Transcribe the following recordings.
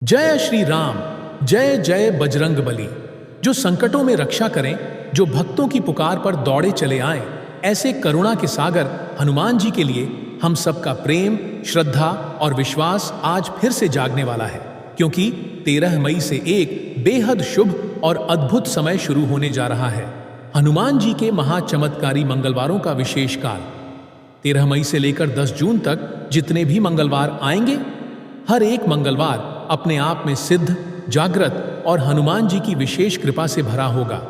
जय श्री राम। जय जय बजरंग बली। जो संकटों में रक्षा करें, जो भक्तों की पुकार पर दौड़े चले आए, ऐसे करुणा के सागर हनुमान जी के लिए हम सबका प्रेम, श्रद्धा और विश्वास आज फिर से जागने वाला है, क्योंकि 13 मई से एक बेहद शुभ और अद्भुत समय शुरू होने जा रहा है। हनुमान जी के महाचमत्कारी मंगलवारों का विशेष काल 13 मई से लेकर 10 जून तक जितने भी मंगलवार आएंगे, हर एक मंगलवार अपने आप में सिद्ध, जागृत और हनुमान जी की विशेष कृपा से भरा होगा।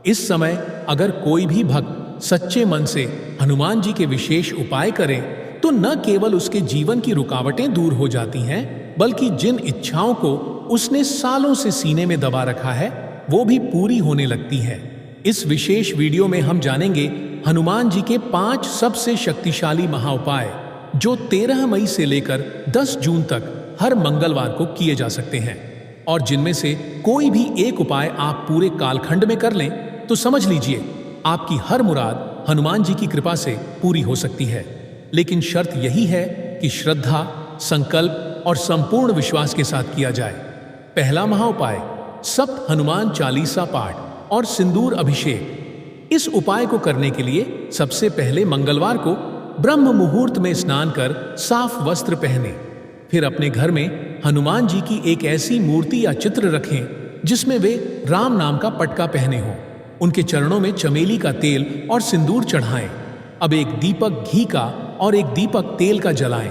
इस समय अगर कोई भी भक्त सच्चे मन से हनुमान जी के विशेष उपाय करे, तो न केवल उसके जीवन की रुकावटें दूर हो जाती हैं, बल्कि जिन इच्छाओं को उसने सालों से सीने में दबा रखा है, वो भी पूरी होने लगती है। इस विशेष वीडियो में हम जानेंगे हनुमान जी के 5 सबसे शक्तिशाली महाउपाय, जो 13 मई से लेकर 10 जून तक हर मंगलवार को किए जा सकते हैं, और जिनमें से कोई भी एक उपाय आप पूरे कालखंड में कर लें तो समझ लीजिए आपकी हर मुराद हनुमान जी की कृपा से पूरी हो सकती है। लेकिन शर्त यही है कि श्रद्धा, संकल्प और संपूर्ण विश्वास के साथ किया जाए। पहला महाउपाय, सप्त हनुमान चालीसा पाठ और सिंदूर अभिषेक। इस उपाय को करने के लिए सबसे पहले मंगलवार को ब्रह्म मुहूर्त में स्नान कर साफ वस्त्र पहने। फिर अपने घर में हनुमान जी की एक ऐसी मूर्ति या चित्र रखें जिसमें वे राम नाम का पटका पहने हों। उनके चरणों में चमेली का तेल और सिंदूर चढ़ाएं। अब एक दीपक घी का और एक दीपक तेल का जलाएं।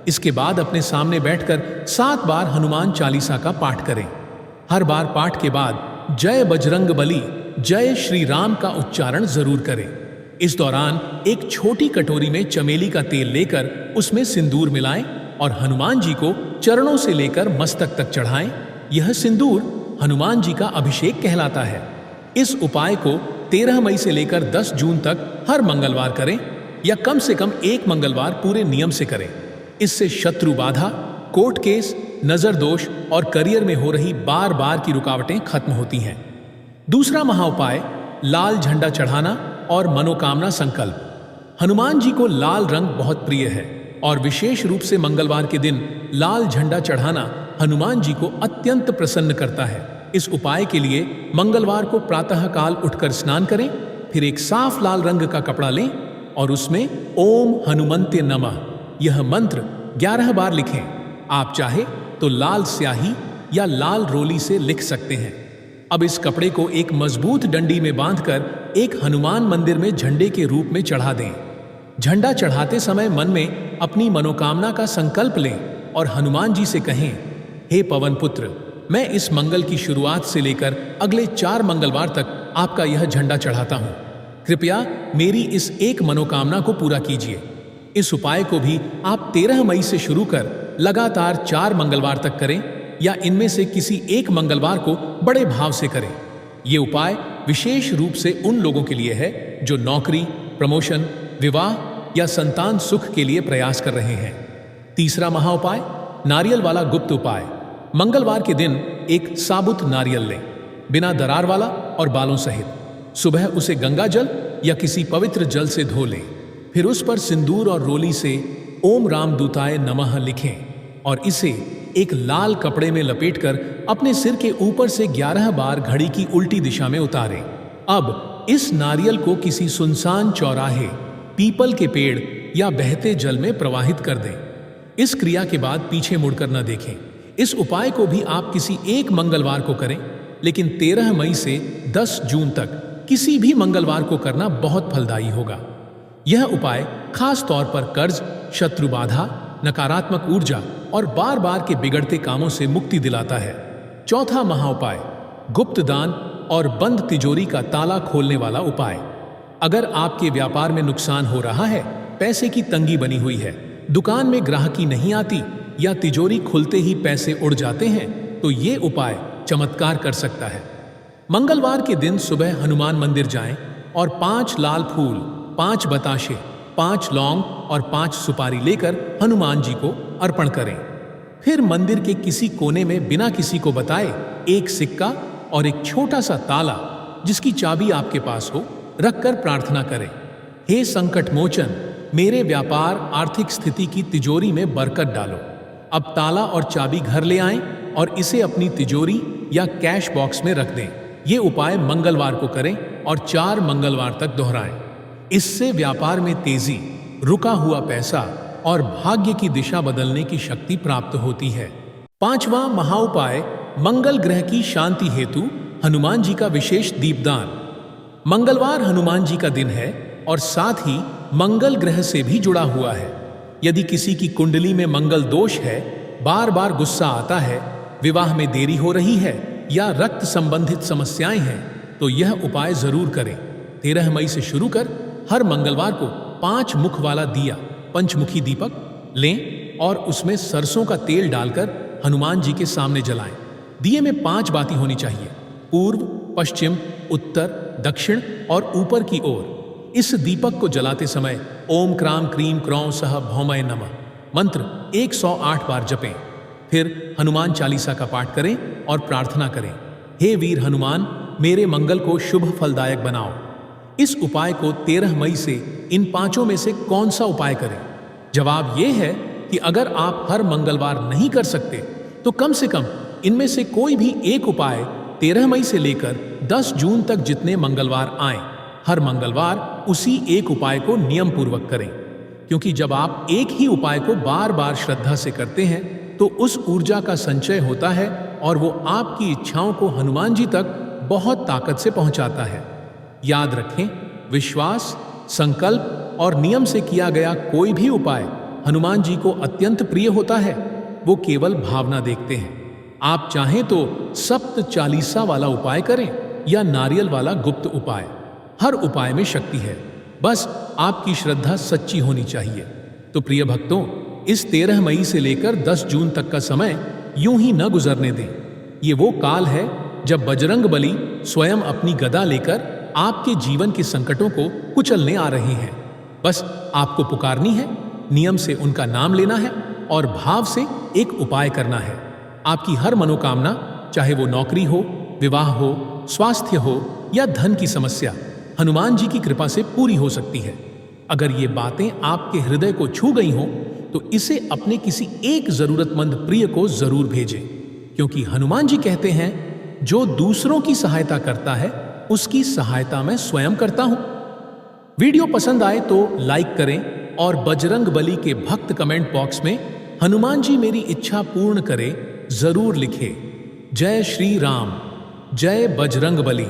इसके बाद अपने सामने बैठकर 7 बार हनुमान चालीसा का पाठ करें। हर बार पाठ के बाद जय बजरंग बली, जय श्री राम का उच्चारण जरूर करें। इस दौरान एक छोटी कटोरी में चमेली का तेल लेकर उसमें सिंदूर मिलाएं और हनुमान जी को चरणों से लेकर मस्तक तक चढ़ाएं। यह सिंदूर हनुमान जी का अभिषेक कहलाता है। इस उपाय को 13 मई से लेकर 10 जून तक हर मंगलवार करें, या कम से कम एक मंगलवार पूरे नियम से करें। इससे शत्रु बाधा, कोर्ट केस, नजर दोष और करियर में हो रही बार बार की रुकावटें खत्म होती हैं। दूसरा महाउपाय, लाल झंडा चढ़ाना और मनोकामना संकल्प। हनुमान जी को लाल रंग बहुत प्रिय है, और विशेष रूप से मंगलवार के दिन लाल झंडा चढ़ाना हनुमान जी को अत्यंत प्रसन्न करता है। इस उपाय के लिए मंगलवार को प्रातःकाल उठकर स्नान करें, फिर एक साफ लाल रंग का कपड़ा लें और उसमें ओम हनुमन्ते नमः यह मंत्र 11 बार लिखें। आप चाहे तो लाल स्याही या लाल रोली से लिख सकते हैं। अब इस कपड़े को एक मजबूत डंडी में बांधकर एक हनुमान मंदिर में झंडे के रूप में चढ़ा दें। झंडा चढ़ाते समय मन में अपनी मनोकामना का संकल्प लें और हनुमान जी से कहें, हे पवन पुत्र, मैं इस मंगल की शुरुआत से लेकर अगले 4 मंगलवार तक आपका यह झंडा चढ़ाता हूं। कृपया मेरी इस एक मनोकामना को पूरा कीजिए। इस उपाय को भी आप 13 मई से शुरू कर लगातार 4 मंगलवार तक करें, या इनमें से किसी एक मंगलवार को बड़े भाव से करें। ये उपाय विशेष रूप से उन लोगों के लिए है जो नौकरी, प्रमोशन, विवाह या संतान सुख के लिए प्रयास कर रहे हैं। तीसरा महाउपाय, नारियल वाला गुप्त उपाय। मंगलवार के दिन एक साबुत नारियल लें, बिना दरार वाला और बालों सहित। सुबह उसे गंगा जल या किसी पवित्र जल से धो लें। फिर उस पर सिंदूर और रोली से ओम रामदूताय नमः लिखें और इसे एक लाल कपड़े में लपेटकर अपने सिर के ऊपर से 11 बार घड़ी की उल्टी दिशा में उतारें। अब इस नारियल को किसी सुनसान चौराहे, पीपल के पेड़ या बहते जल में प्रवाहित कर दें। इस क्रिया के बाद पीछे मुड़कर न देखें। इस उपाय को भी आप किसी एक मंगलवार को करें, लेकिन 13 मई से 10 जून तक किसी भी मंगलवार को करना बहुत फलदायी होगा। यह उपाय खास तौर पर कर्ज, शत्रु बाधा, नकारात्मक ऊर्जा और बार बार के बिगड़ते कामों से मुक्ति दिलाता है। चौथा महाउपाय, गुप्त दान और बंद तिजोरी का ताला खोलने वाला उपाय। अगर आपके व्यापार में नुकसान हो रहा है, पैसे की तंगी बनी हुई है, दुकान में ग्राहकी नहीं आती या तिजोरी खुलते ही पैसे उड़ जाते हैं, तो ये उपाय चमत्कार कर सकता है। मंगलवार के दिन सुबह हनुमान मंदिर जाएं और 5 लाल फूल, 5 बताशे, 5 लौंग और 5 सुपारी लेकर हनुमान जी को अर्पण करें। फिर मंदिर के किसी कोने में बिना किसी को बताए एक सिक्का और एक छोटा सा ताला, जिसकी चाबी आपके पास हो, रखकर प्रार्थना करें, हे संकट मोचन, मेरे व्यापार आर्थिक स्थिति की तिजोरी में बरकत डालो। अब ताला और चाबी घर ले आएं और इसे अपनी तिजोरी या कैश बॉक्स में रख दें। ये उपाय मंगलवार को करें और 4 मंगलवार तक दोहराएं। इससे व्यापार में तेजी, रुका हुआ पैसा और भाग्य की दिशा बदलने की शक्ति प्राप्त होती है। 5वां महाउपाय, मंगल ग्रह की शांति हेतु हनुमान जी का विशेष दीपदान। मंगलवार हनुमान जी का दिन है और साथ ही मंगल ग्रह से भी जुड़ा हुआ है। यदि किसी की कुंडली में मंगल दोष है, बार बार गुस्सा आता है, विवाह में देरी हो रही है या रक्त संबंधित समस्याएं हैं, तो यह उपाय जरूर करें। 13 मई से शुरू कर हर मंगलवार को 5 मुख वाला दिया, पंचमुखी दीपक लें और उसमें सरसों का तेल डालकर हनुमान जी के सामने जलाएं। दिए में 5 बाती होनी चाहिए, पूर्व, पश्चिम, उत्तर, दक्षिण और ऊपर की ओर। इस दीपक को जलाते समय ओम क्राम क्रीम क्रौं सह भौमय नमः मंत्र 108 बार जपें। फिर हनुमान चालीसा का पाठ करें और प्रार्थना करें, हे वीर हनुमान, मेरे मंगल को शुभ फलदायक बनाओ। इस उपाय को 13 मई से इन 5 में से कौन सा उपाय करें? जवाब यह है कि अगर आप हर मंगलवार नहीं कर सकते तो कम से कम इनमें से कोई भी एक उपाय 13 मई से लेकर 10 जून तक जितने मंगलवार आए, हर मंगलवार उसी एक उपाय को नियम पूर्वक करें। क्योंकि जब आप एक ही उपाय को बार बार श्रद्धा से करते हैं तो उस ऊर्जा का संचय होता है और वो आपकी इच्छाओं को हनुमान जी तक बहुत ताकत से पहुंचाता है। याद रखें, विश्वास, संकल्प और नियम से किया गया कोई भी उपाय हनुमान जी को अत्यंत प्रिय होता है। वो केवल भावना देखते हैं। आप चाहें तो सप्त चालीसा वाला उपाय करें या नारियल वाला गुप्त उपाय, हर उपाय में शक्ति है, बस आपकी श्रद्धा सच्ची होनी चाहिए। तो प्रिय भक्तों, इस 13 मई से लेकर 10 जून तक का समय यूं ही न गुजरने दें। ये वो काल है जब बजरंग बली स्वयं अपनी गदा लेकर आपके जीवन के संकटों को कुचलने आ रहे हैं। बस आपको पुकारनी है, नियम से उनका नाम लेना है और भाव से एक उपाय करना है। आपकी हर मनोकामना, चाहे वो नौकरी हो, विवाह हो, स्वास्थ्य हो या धन की समस्या, हनुमान जी की कृपा से पूरी हो सकती है। अगर ये बातें आपके हृदय को छू गई हों तो इसे अपने किसी एक जरूरतमंद प्रिय को जरूर भेजें, क्योंकि हनुमान जी कहते हैं, जो दूसरों की सहायता करता है उसकी सहायता मैं स्वयं करता हूं। वीडियो पसंद आए तो लाइक करें और बजरंग बली के भक्त कमेंट बॉक्स में हनुमान जी मेरी इच्छा पूर्ण करे जरूर लिखें। जय श्री राम, जय बजरंग बली।